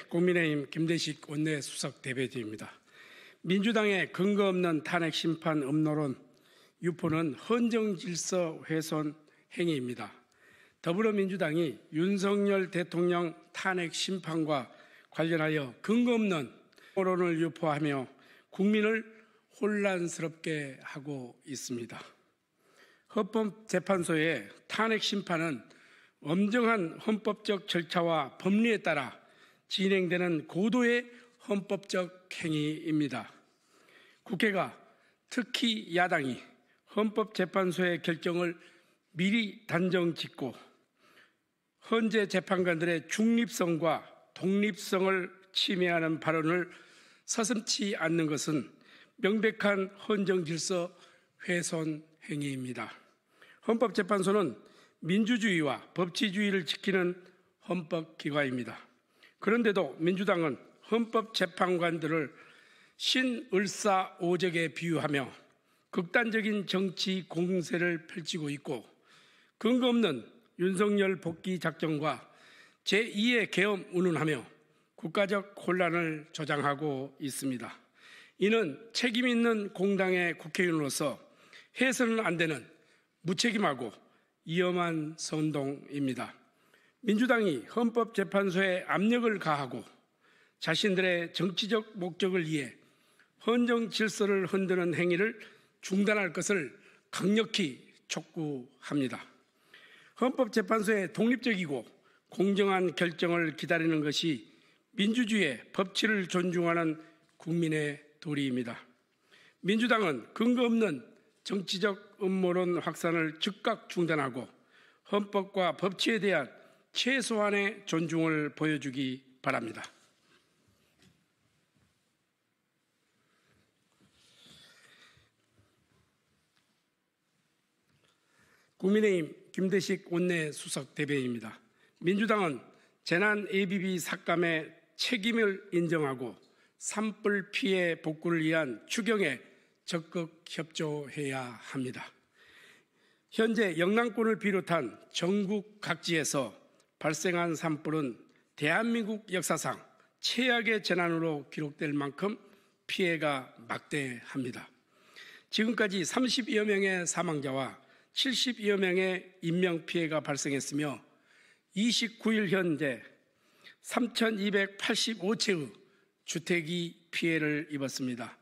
국민의힘 김대식 원내수석 대변인입니다. 민주당의 근거 없는 탄핵 심판 음모론 유포는 헌정질서 훼손 행위입니다. 더불어민주당이 윤석열 대통령 탄핵 심판과 관련하여 근거 없는 음모론을 유포하며 국민을 혼란스럽게 하고 있습니다. 헌법재판소의 탄핵 심판은 엄정한 헌법적 절차와 법리에 따라 진행되는 고도의 헌법적 행위입니다. 국회가 특히 야당이 헌법재판소의 결정을 미리 단정짓고 헌재 재판관들의 중립성과 독립성을 침해하는 발언을 서슴지 않는 것은 명백한 헌정질서 훼손 행위입니다. 헌법재판소는 민주주의와 법치주의를 지키는 헌법기관입니다. 그런데도 민주당은 헌법재판관들을 신을사오적에 비유하며 극단적인 정치 공세를 펼치고 있고 근거 없는 윤석열 복귀 작전과 제2의 계엄 운운하며 국가적 혼란을 조장하고 있습니다. 이는 책임 있는 공당의 국회의원으로서 해서는 안 되는 무책임하고 위험한 선동입니다. 민주당이 헌법재판소에 압력을 가하고 자신들의 정치적 목적을 위해 헌정 질서를 흔드는 행위를 중단할 것을 강력히 촉구합니다. 헌법재판소의 독립적이고 공정한 결정을 기다리는 것이 민주주의의 법치를 존중하는 국민의 도리입니다. 민주당은 근거 없는 정치적 음모론 확산을 즉각 중단하고 헌법과 법치에 대한 최소한의 존중을 보여주기 바랍니다. 국민의힘 김대식 원내수석 대변인입니다. 민주당은 재난 ABB 삭감의 책임을 인정하고 산불 피해 복구를 위한 추경에 적극 협조해야 합니다. 현재 영남권을 비롯한 전국 각지에서 발생한 산불은 대한민국 역사상 최악의 재난으로 기록될 만큼 피해가 막대합니다. 지금까지 30여 명의 사망자와 70여 명의 인명피해가 발생했으며 29일 현재 3,285채의 주택이 피해를 입었습니다.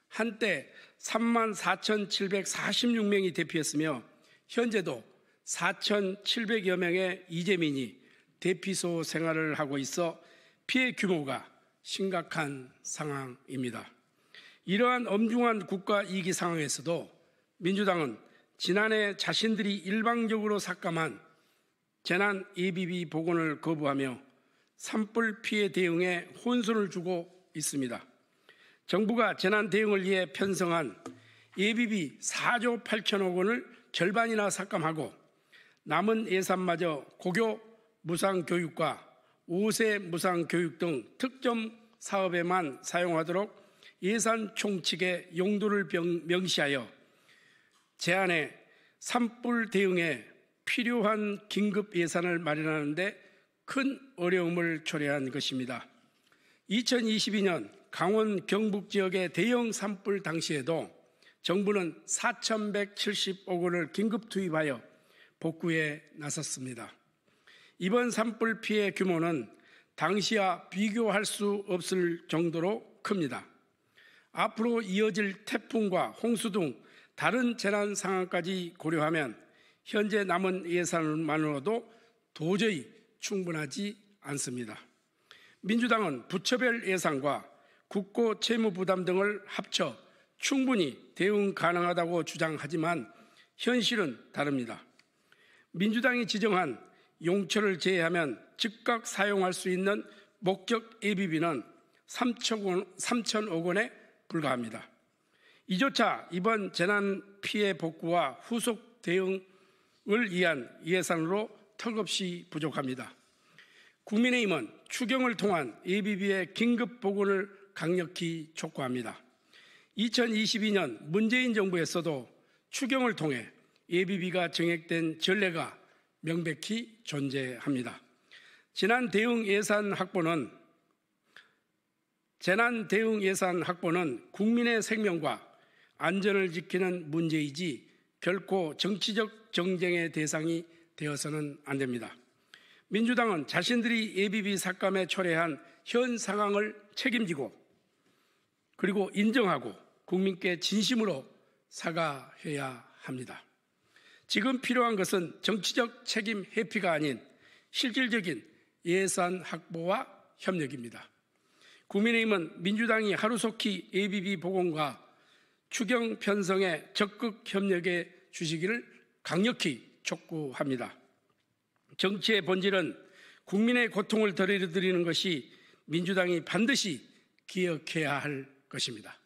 한때 34,746명이 대피했으며 현재도 4,700여 명의 이재민이 대피소 생활을 하고 있어 피해 규모가 심각한 상황입니다. 이러한 엄중한 국가 위기 상황에서도 민주당은 지난해 자신들이 일방적으로 삭감한 재난 ABB 복원을 거부하며 산불 피해 대응에 혼선을 주고 있습니다. 정부가 재난 대응을 위해 편성한 ABB 4조 8천억 원을 절반이나 삭감하고 남은 예산마저 고교 무상교육과 5세 무상교육 등 특정 사업에만 사용하도록 예산 총칙의 용도를 명시하여 제안에 산불 대응에 필요한 긴급 예산을 마련하는 데 큰 어려움을 초래한 것입니다. 2022년 강원 경북 지역의 대형 산불 당시에도 정부는 4,170억 원을 긴급 투입하여 복구에 나섰습니다. 이번 산불 피해 규모는 당시와 비교할 수 없을 정도로 큽니다. 앞으로 이어질 태풍과 홍수 등 다른 재난 상황까지 고려하면 현재 남은 예산만으로도 도저히 충분하지 않습니다. 민주당은 부처별 예산과 국고 채무 부담 등을 합쳐 충분히 대응 가능하다고 주장하지만 현실은 다릅니다. 민주당이 지정한 용처를 제외하면 즉각 사용할 수 있는 목적 ABB는 3천억 원에 불과합니다. 이조차 이번 재난 피해 복구와 후속 대응을 위한 예산으로 턱없이 부족합니다. 국민의힘은 추경을 통한 ABB의 긴급 복원을 강력히 촉구합니다. 2022년 문재인 정부에서도 추경을 통해 ABB가 증액된 전례가 명백히 존재합니다. 지난 대응 예산 확보는 재난 대응 예산 확보는 국민의 생명과 안전을 지키는 문제이지 결코 정치적 정쟁의 대상이 되어서는 안 됩니다. 민주당은 자신들이 예비비 삭감에 초래한 현 상황을 책임지고 그리고 인정하고 국민께 진심으로 사과해야 합니다. 지금 필요한 것은 정치적 책임 회피가 아닌 실질적인 예산 확보와 협력입니다. 국민의힘은 민주당이 하루속히 예비비 복원과 추경 편성에 적극 협력해 주시기를 강력히 촉구합니다. 정치의 본질은 국민의 고통을 덜어드리는 것이 민주당이 반드시 기억해야 할 것입니다.